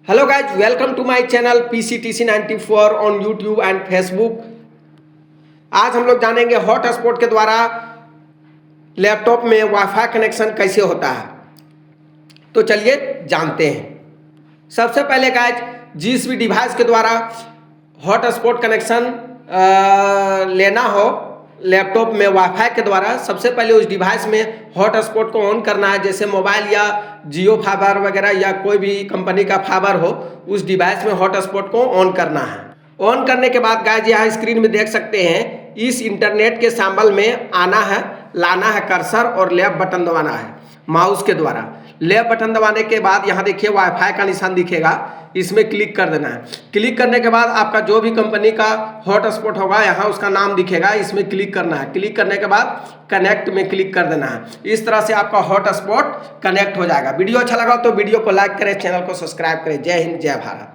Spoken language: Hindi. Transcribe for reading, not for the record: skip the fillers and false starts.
Hello guys, welcome to my channel PCTC94 on YouTube and Facebook. आज हम लोग जानेंगे हॉटस्पॉट के द्वारा लैपटॉप में वाईफाई कनेक्शन कैसे होता है। तो चलिए जानते हैं। सबसे पहले गाइज, जिस भी डिवाइस के द्वारा हॉटस्पॉट कनेक्शन लेना हो लैपटॉप में वाईफाई के द्वारा, सबसे पहले उस डिवाइस में हॉटस्पॉट को ऑन करना है। जैसे मोबाइल या जियो फाइबर वगैरह या कोई भी कंपनी का फाइबर हो, उस डिवाइस में हॉटस्पॉट को ऑन करना है। ऑन करने के बाद गाइज यहाँ स्क्रीन में देख सकते हैं, इस इंटरनेट के सिंबल में आना है, लाना है कर्सर और लेफ्ट बटन दबाना है माउस के द्वारा। लेफ्ट बटन दबाने के बाद यहाँ देखिए वाईफाई का निशान दिखेगा, इसमें क्लिक कर देना है। क्लिक करने के बाद आपका जो भी कंपनी का हॉटस्पॉट होगा यहाँ उसका नाम दिखेगा, इसमें क्लिक करना है। क्लिक करने के बाद कनेक्ट में क्लिक कर देना है। इस तरह से आपका हॉटस्पॉट कनेक्ट हो जाएगा। वीडियो अच्छा लगा तो वीडियो को लाइक करें, चैनल को सब्सक्राइब करें। जय हिंद, जय भारत।